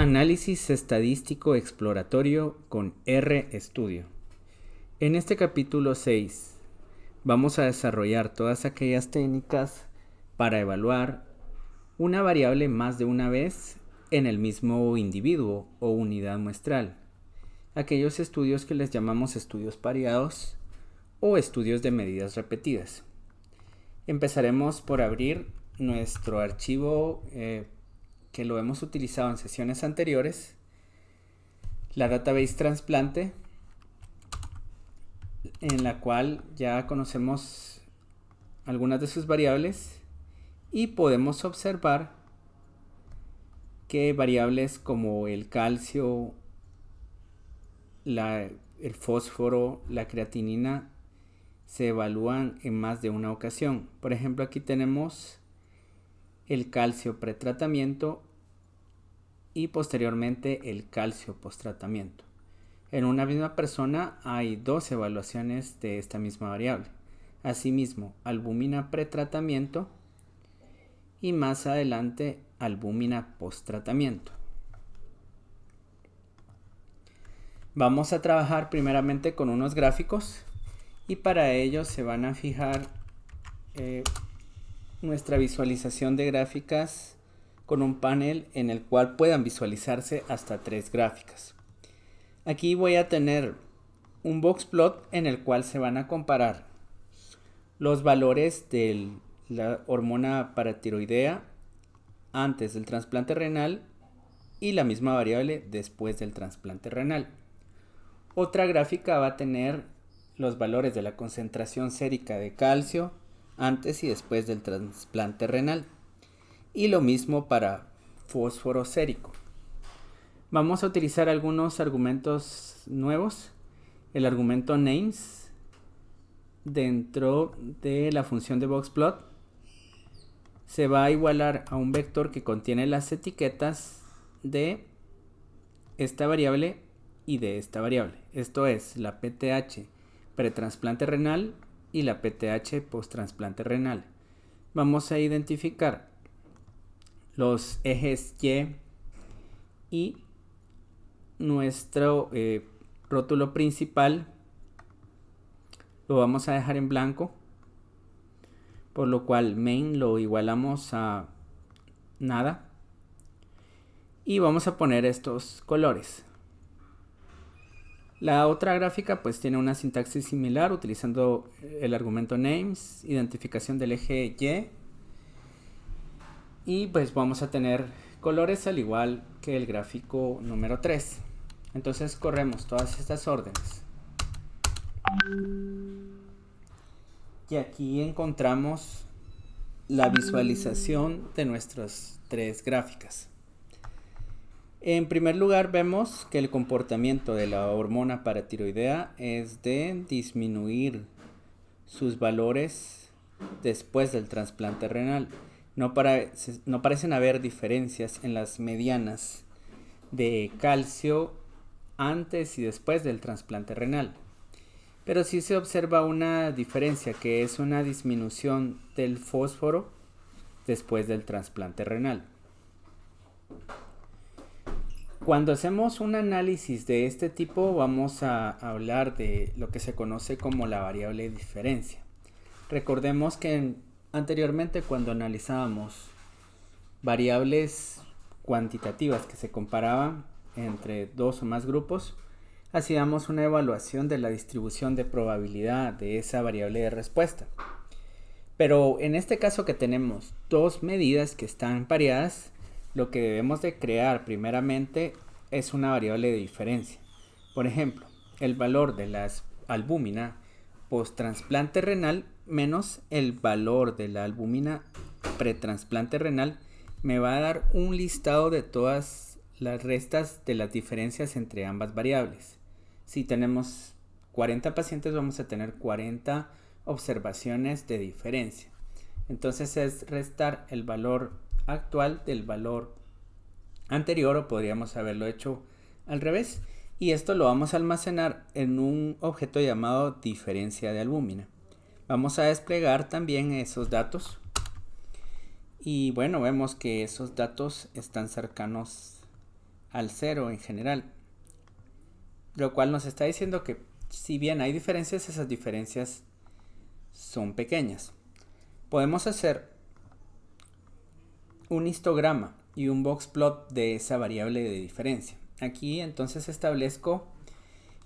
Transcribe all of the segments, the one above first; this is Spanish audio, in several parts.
Análisis estadístico exploratorio con RStudio. En este capítulo 6 vamos a desarrollar todas aquellas técnicas para evaluar una variable más de una vez en el mismo individuo o unidad muestral. Aquellos estudios que les llamamos estudios pareados o estudios de medidas repetidas. Empezaremos por abrir nuestro archivo que lo hemos utilizado en sesiones anteriores, la database trasplante, en la cual ya conocemos algunas de sus variables y podemos observar que variables como el calcio, el fósforo, la creatinina se evalúan en más de una ocasión. Por ejemplo, aquí tenemos el calcio pretratamiento y posteriormente el calcio posttratamiento. En una misma persona hay dos evaluaciones de esta misma variable. Asimismo, albúmina pretratamiento y más adelante albúmina posttratamiento. Vamos a trabajar primeramente con unos gráficos y para ello se van a fijar nuestra visualización de gráficas con un panel en el cual puedan visualizarse hasta 3 gráficas. Aquí voy a tener un boxplot en el cual se van a comparar los valores de la hormona paratiroidea antes del trasplante renal y la misma variable después del trasplante renal. Otra gráfica va a tener los valores de la concentración sérica de calcio antes y después del trasplante renal. Y lo mismo para fósforo sérico. Vamos a utilizar algunos argumentos nuevos. El argumento names dentro de la función de boxplot se va a igualar a un vector que contiene las etiquetas de esta variable y de esta variable. Esto es la PTH pretrasplante renal y la PTH posttrasplante renal. Vamos a identificar los ejes y nuestro rótulo principal lo vamos a dejar en blanco, por lo cual main lo igualamos a nada y vamos a poner estos colores. La otra gráfica pues tiene una sintaxis similar utilizando el argumento names, identificación del eje y pues vamos a tener colores al igual que el gráfico número 3. Entonces corremos todas estas órdenes. Y aquí encontramos la visualización de nuestras 3 gráficas. En primer lugar vemos que el comportamiento de la hormona paratiroidea es de disminuir sus valores después del trasplante renal. No parecen haber diferencias en las medianas de calcio antes y después del trasplante renal. Pero sí se observa una diferencia, que es una disminución del fósforo después del trasplante renal. Cuando hacemos un análisis de este tipo vamos a hablar de lo que se conoce como la variable diferencia. Recordemos que anteriormente cuando analizábamos variables cuantitativas que se comparaban entre 2 o más grupos, hacíamos una evaluación de la distribución de probabilidad de esa variable de respuesta. Pero en este caso que tenemos 2 medidas que están pareadas, lo que debemos de crear primeramente es una variable de diferencia. Por ejemplo, el valor de la albúmina posttrasplante renal menos el valor de la albúmina pretrasplante renal me va a dar un listado de todas las restas de las diferencias entre ambas variables. Si tenemos 40 pacientes vamos a tener 40 observaciones de diferencia. Entonces es restar el valor actual del valor anterior, o podríamos haberlo hecho al revés, y esto lo vamos a almacenar en un objeto llamado diferencia de albúmina. Vamos a desplegar también esos datos y bueno, vemos que esos datos están cercanos al 0 en general, lo cual nos está diciendo que si bien hay diferencias, esas diferencias son pequeñas. Podemos hacer un histograma y un boxplot de esa variable de diferencia. Aquí entonces establezco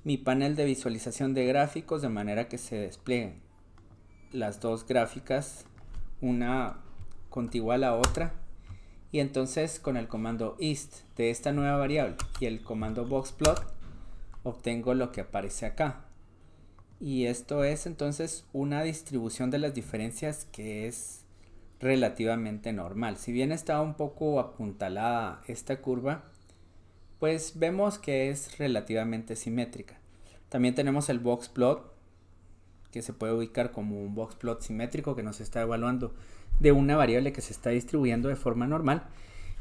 mi panel de visualización de gráficos de manera que se desplieguen las dos gráficas, una contigua a la otra, y entonces con el comando ist de esta nueva variable y el comando boxplot obtengo lo que aparece acá, y esto es entonces una distribución de las diferencias que es relativamente normal. Si bien está un poco apuntalada esta curva, pues vemos que es relativamente simétrica. También tenemos el boxplot, que se puede ubicar como un boxplot simétrico que nos está evaluando de una variable que se está distribuyendo de forma normal.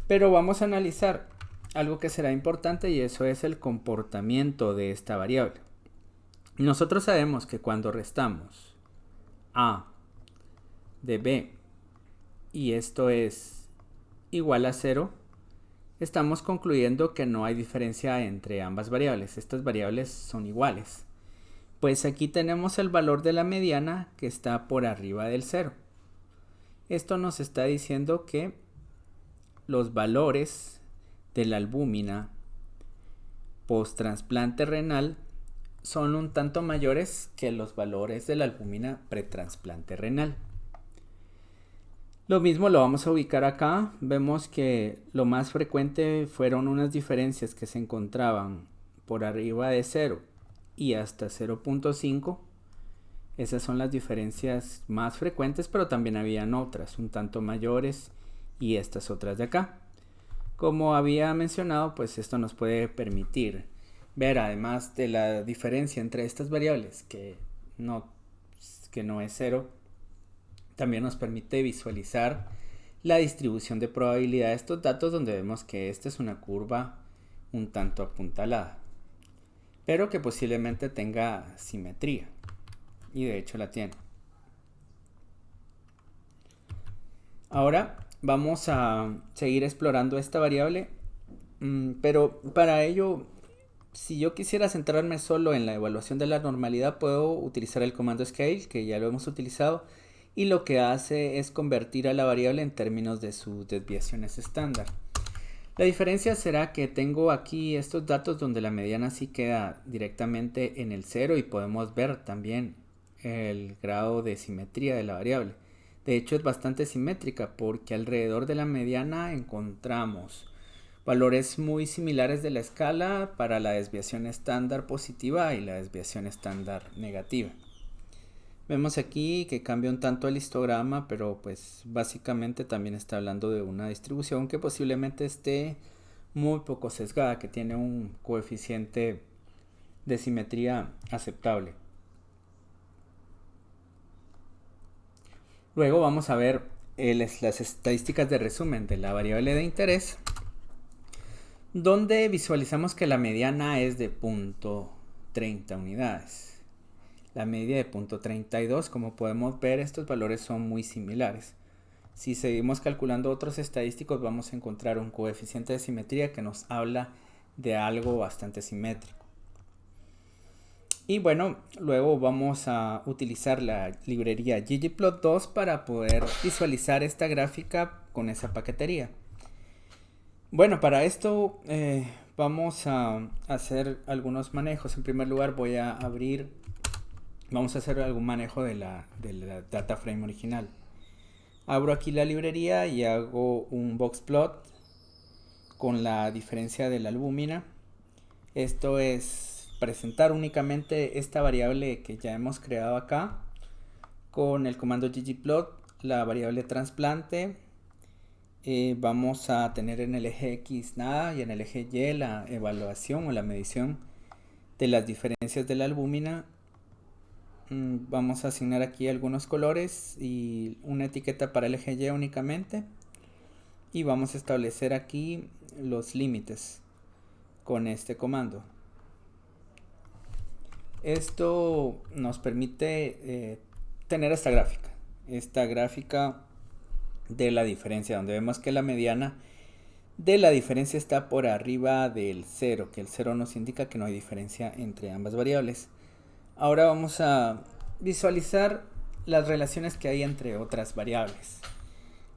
Pero vamos a analizar algo que será importante, y eso es el comportamiento de esta variable. Nosotros sabemos que cuando restamos a de b y esto es igual a 0, estamos concluyendo que no hay diferencia entre ambas variables. Estas variables son iguales. Pues aquí tenemos el valor de la mediana que está por arriba del 0. Esto nos está diciendo que los valores de la albúmina post trasplante renal son un tanto mayores que los valores de la albúmina pretrasplante renal. Lo mismo lo vamos a ubicar acá. Vemos que lo más frecuente fueron unas diferencias que se encontraban por arriba de 0 y hasta 0.5. Esas son las diferencias más frecuentes, pero también habían otras un tanto mayores y estas otras de acá. Como había mencionado, pues esto nos puede permitir ver, además de la diferencia entre estas variables que no es 0, también nos permite visualizar la distribución de probabilidad de estos datos, donde vemos que esta es una curva un tanto apuntalada, pero que posiblemente tenga simetría, y de hecho la tiene. Ahora vamos a seguir explorando esta variable, pero para ello, si yo quisiera centrarme solo en la evaluación de la normalidad, puedo utilizar el comando scale, que ya lo hemos utilizado, y lo que hace es convertir a la variable en términos de sus desviaciones estándar. La diferencia será que tengo aquí estos datos donde la mediana sí queda directamente en el 0, y podemos ver también el grado de simetría de la variable. De hecho, es bastante simétrica porque alrededor de la mediana encontramos valores muy similares de la escala para la desviación estándar positiva y la desviación estándar negativa. Vemos aquí que cambia un tanto el histograma, pero pues básicamente también está hablando de una distribución que posiblemente esté muy poco sesgada, que tiene un coeficiente de simetría aceptable. Luego vamos a ver las estadísticas de resumen de la variable de interés, donde visualizamos que la mediana es de 0.30 unidades. La media de 0.32, como podemos ver, estos valores son muy similares. Si seguimos calculando otros estadísticos, vamos a encontrar un coeficiente de simetría que nos habla de algo bastante simétrico. Y bueno, luego vamos a utilizar la librería ggplot2 para poder visualizar esta gráfica con esa paquetería. Bueno, para esto vamos a hacer algunos manejos. En primer lugar vamos a hacer algún manejo de la data frame original. Abro aquí la librería y hago un boxplot con la diferencia de la albúmina. Esto es presentar únicamente esta variable que ya hemos creado acá con el comando ggplot, la variable trasplante. Vamos a tener en el eje X nada y en el eje Y la evaluación o la medición de las diferencias de la albúmina. Vamos a asignar aquí algunos colores y una etiqueta para el eje Y únicamente, y vamos a establecer aquí los límites con este comando. Esto nos permite tener esta gráfica de la diferencia, donde vemos que la mediana de la diferencia está por arriba del 0, que el 0 nos indica que no hay diferencia entre ambas variables. Ahora vamos a visualizar las relaciones que hay entre otras variables.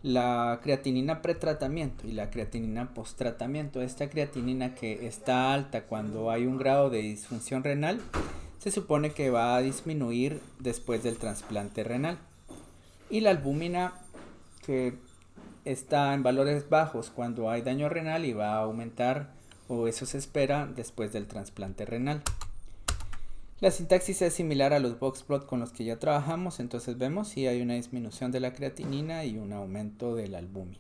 La creatinina pretratamiento y la creatinina posttratamiento. Esta creatinina que está alta cuando hay un grado de disfunción renal, se supone que va a disminuir después del trasplante renal. Y la albúmina que está en valores bajos cuando hay daño renal y va a aumentar, o eso se espera, después del trasplante renal. La sintaxis es similar a los boxplot con los que ya trabajamos, entonces vemos si hay una disminución de la creatinina y un aumento de la albúmina.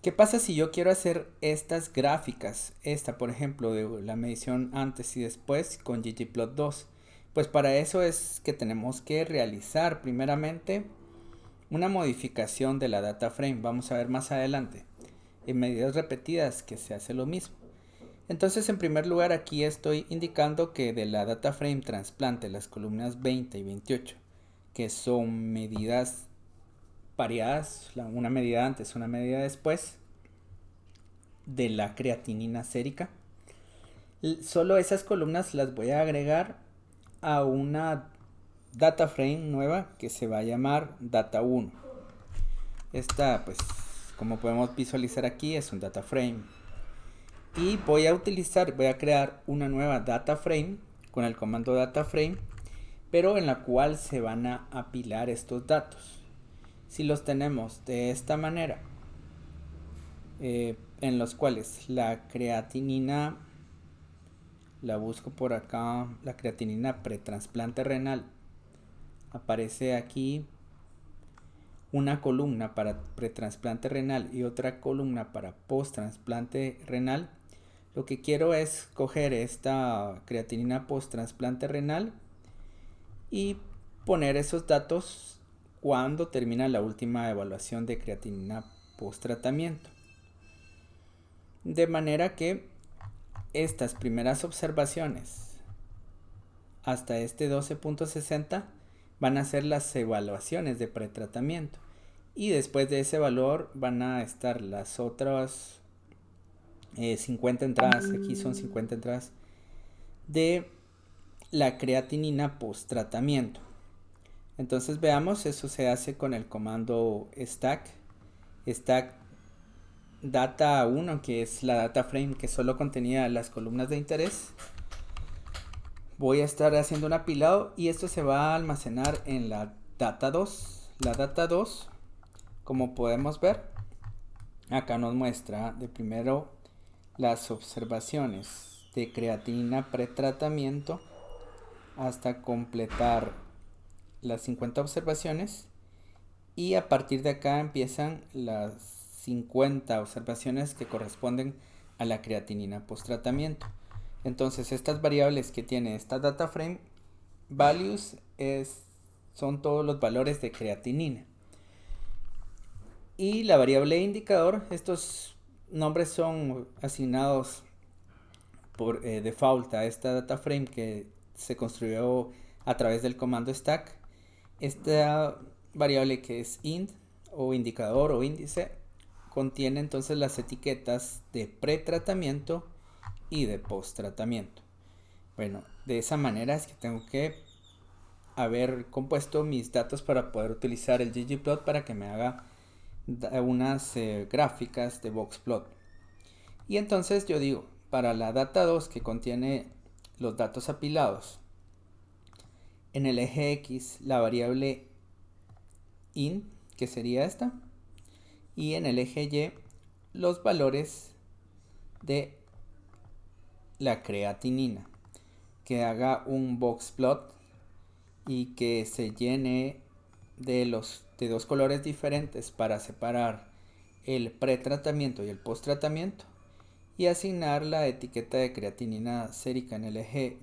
¿Qué pasa si yo quiero hacer estas gráficas? Esta, por ejemplo, de la medición antes y después con ggplot2. Pues para eso es que tenemos que realizar primeramente una modificación de la data frame. Vamos a ver más adelante en medidas repetidas que se hace lo mismo. Entonces, en primer lugar, aquí estoy indicando que de la data frame trasplante, las columnas 20 y 28, que son medidas variadas, una medida antes, una medida después, de la creatinina sérica, solo esas columnas las voy a agregar a una data frame nueva que se va a llamar data 1. Esta, pues, como podemos visualizar aquí, es un data frame. Y voy a crear una nueva data frame con el comando data frame, pero en la cual se van a apilar estos datos. Si los tenemos de esta manera, en los cuales la creatinina, la busco por acá, la creatinina pretrasplante renal, aparece aquí una columna para pretrasplante renal y otra columna para posttrasplante renal. Lo que quiero es coger esta creatinina posttrasplante renal y poner esos datos cuando termina la última evaluación de creatinina posttratamiento. De manera que estas primeras observaciones hasta este 12.60 van a ser las evaluaciones de pretratamiento, y después de ese valor van a estar las otras 50 entradas, aquí son 50 entradas de la creatinina posttratamiento. Entonces veamos, eso se hace con el comando stack data 1, que es la data frame que solo contenía las columnas de interés. Voy a estar haciendo un apilado y esto se va a almacenar en la data 2. La data 2, como podemos ver, acá nos muestra de primero las observaciones de creatinina pretratamiento hasta completar las 50 observaciones, y a partir de acá empiezan las 50 observaciones que corresponden a la creatinina posttratamiento. Entonces estas variables que tiene esta data frame values son todos los valores de creatinina, y la variable indicador, estos nombres son asignados por default a esta data frame que se construyó a través del comando stack. Esta variable, que es int o indicador o índice, contiene entonces las etiquetas de pretratamiento y de posttratamiento. Bueno, de esa manera es que tengo que haber compuesto mis datos para poder utilizar el ggplot para que me haga unas gráficas de boxplot. Y entonces yo digo, para la data 2, que contiene los datos apilados, en el eje X la variable int, que sería esta, y en el eje Y los valores de la creatinina, que haga un boxplot y que se llene de dos colores diferentes para separar el pretratamiento y el posttratamiento, y asignar la etiqueta de creatinina sérica en el eje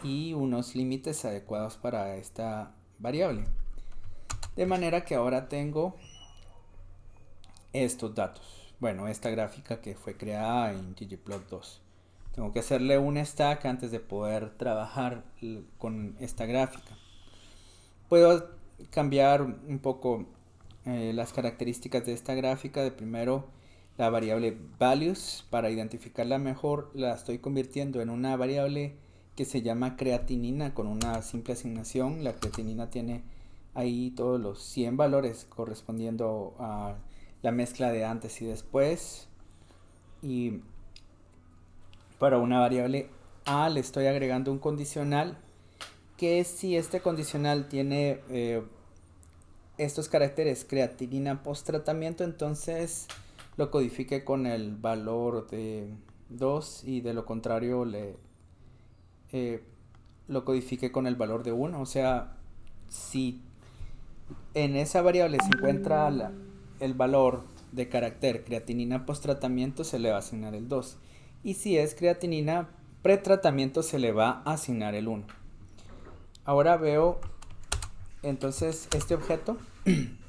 Y unos límites adecuados para esta variable. De manera que ahora tengo estos datos. Bueno, esta gráfica que fue creada en ggplot2. Tengo que hacerle un stack antes de poder trabajar con esta gráfica. Puedo cambiar un poco las características de esta gráfica. De primero, la variable values, para identificarla mejor, la estoy convirtiendo en una variable que se llama creatinina con una simple asignación. La creatinina tiene ahí todos los 100 valores correspondiendo a la mezcla de antes y después. Y para una variable a le estoy agregando un condicional, que si este condicional tiene estos caracteres creatinina post tratamiento, entonces lo codifique con el valor de 2, y de lo contrario lo codifique con el valor de 1. O sea, si en esa variable se encuentra el valor de carácter creatinina post tratamiento, se le va a asignar el 2, y si es creatinina pretratamiento, se le va a asignar el 1. Ahora veo entonces este objeto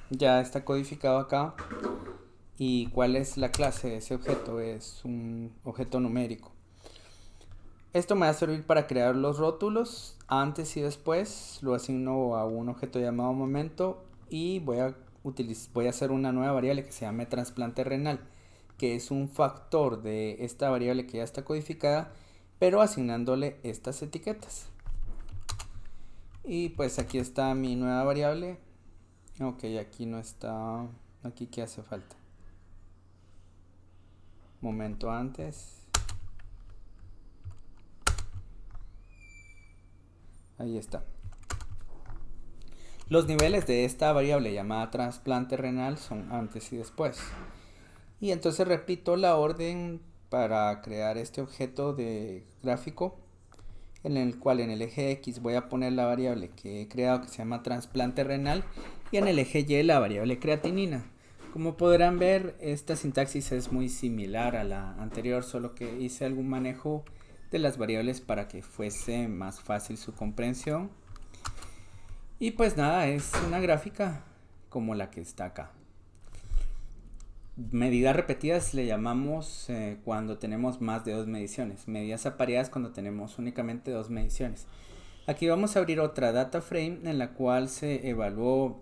ya está codificado acá. ¿Y cuál es la clase de ese objeto? Es un objeto numérico. Esto me va a servir para crear los rótulos antes y después. Lo asigno a un objeto llamado momento, y voy a hacer una nueva variable que se llame trasplante renal, que es un factor de esta variable que ya está codificada, pero asignándole estas etiquetas. Y pues aquí está mi nueva variable. Ok, aquí no está. Aquí, ¿qué hace falta? Momento antes. Ahí está. Los niveles de esta variable llamada trasplante renal son antes y después. Y entonces repito la orden para crear este objeto de gráfico, en el cual en el eje X voy a poner la variable que he creado, que se llama trasplante renal, y en el eje Y la variable creatinina. Como podrán ver, esta sintaxis es muy similar a la anterior, solo que hice algún manejo de las variables para que fuese más fácil su comprensión. Y pues nada, es una gráfica como la que está acá. Medidas repetidas le llamamos cuando tenemos más de 2 mediciones. Medidas apareadas cuando tenemos únicamente 2 mediciones. Aquí vamos a abrir otra data frame en la cual se evaluó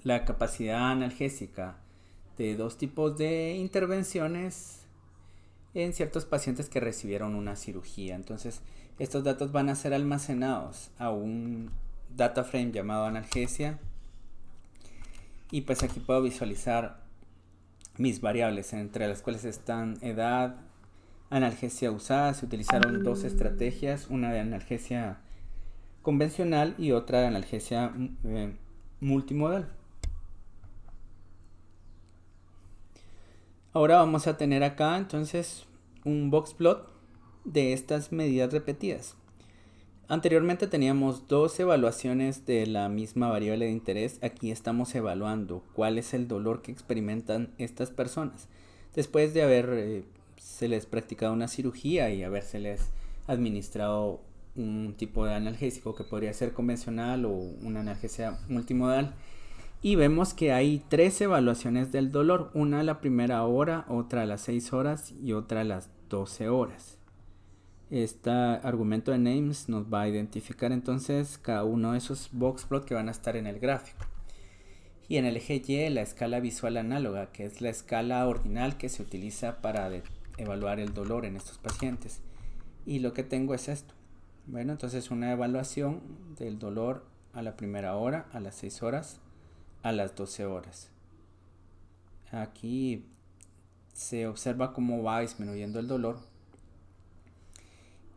la capacidad analgésica de 2 tipos de intervenciones en ciertos pacientes que recibieron una cirugía. Entonces, estos datos van a ser almacenados a un data frame llamado analgesia, y pues aquí puedo visualizar mis variables, entre las cuales están edad, analgesia usada. Se utilizaron 2 estrategias, una de analgesia convencional y otra de analgesia multimodal. Ahora vamos a tener acá entonces un box plot de estas medidas repetidas. Anteriormente teníamos 2 evaluaciones de la misma variable de interés. Aquí estamos evaluando cuál es el dolor que experimentan estas personas después de haber se les practicado una cirugía y habérseles administrado un tipo de analgésico que podría ser convencional o una analgesia multimodal. Y vemos que hay 3 evaluaciones del dolor, una a la primera hora, otra a las 6 horas y otra a las 12 horas. Este argumento de names nos va a identificar entonces cada uno de esos box plot que van a estar en el gráfico. Y en el eje Y la escala visual análoga, que es la escala ordinal que se utiliza para evaluar el dolor en estos pacientes. Y lo que tengo es esto. Bueno, entonces una evaluación del dolor a la primera hora, a las 6 horas, a las 12 horas. Aquí se observa cómo va disminuyendo el dolor.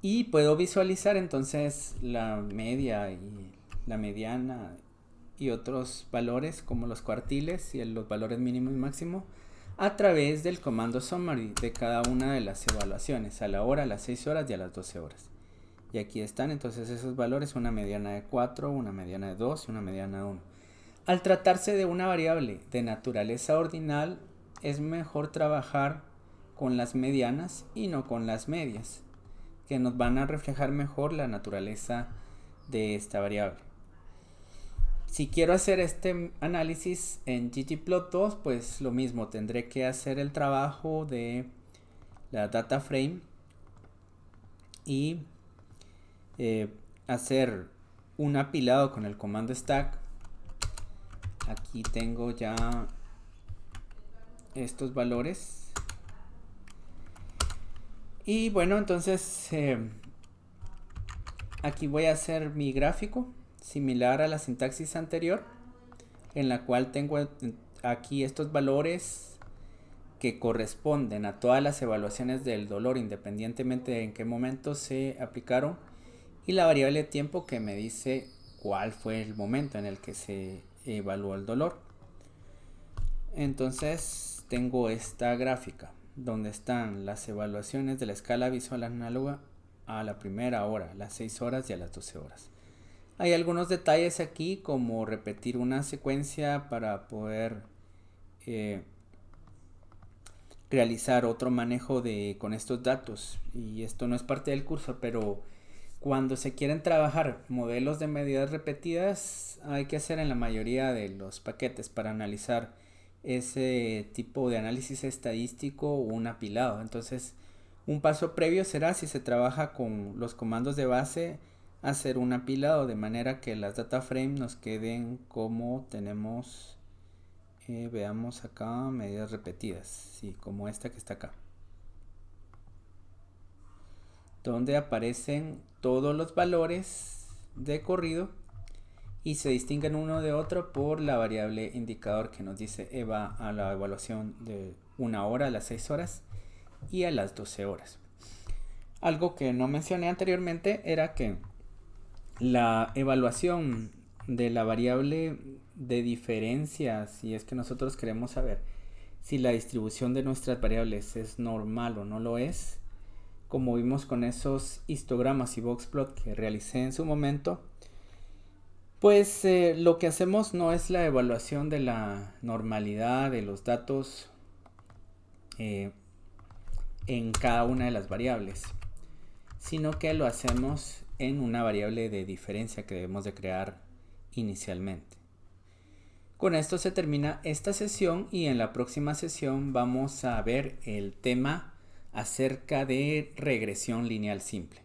Y puedo visualizar entonces la media y la mediana y otros valores como los cuartiles y los valores mínimo y máximo a través del comando summary de cada una de las evaluaciones, a la hora, a las 6 horas y a las 12 horas. Y aquí están entonces esos valores, una mediana de 4, una mediana de 2 y una mediana de 1. Al tratarse de una variable de naturaleza ordinal, es mejor trabajar con las medianas y no con las medias, que nos van a reflejar mejor la naturaleza de esta variable. Si quiero hacer este análisis en ggplot2, pues lo mismo, tendré que hacer el trabajo de la data frame y hacer un apilado con el comando stack Aquí tengo ya estos valores. Y bueno, entonces aquí voy a hacer mi gráfico similar a la sintaxis anterior, en la cual tengo aquí estos valores que corresponden a todas las evaluaciones del dolor, independientemente de en qué momento se aplicaron, y la variable tiempo que me dice cuál fue el momento en el que se evaluó el dolor. Entonces tengo esta gráfica donde están las evaluaciones de la escala visual análoga a la primera hora, a las 6 horas y a las 12 horas. Hay algunos detalles aquí, como repetir una secuencia para poder realizar otro manejo con estos datos, y esto no es parte del curso, pero cuando se quieren trabajar modelos de medidas repetidas, hay que hacer en la mayoría de los paquetes para analizar ese tipo de análisis estadístico un apilado. Entonces, un paso previo será, si se trabaja con los comandos de base, hacer un apilado de manera que las data frames nos queden como tenemos. Veamos acá medidas repetidas, sí, como esta que está acá, donde aparecen todos los valores de corrido y se distinguen uno de otro por la variable indicador que nos dice EVA a la evaluación de 1 hora, a las 6 horas y a las 12 horas. Algo que no mencioné anteriormente era que la evaluación de la variable de diferencia, si es que nosotros queremos saber si la distribución de nuestras variables es normal o no lo es, como vimos con esos histogramas y boxplot que realicé en su momento, pues lo que hacemos no es la evaluación de la normalidad de los datos en cada una de las variables, sino que lo hacemos en una variable de diferencia que debemos de crear inicialmente. Con esto se termina esta sesión, y en la próxima sesión vamos a ver el tema acerca de regresión lineal simple.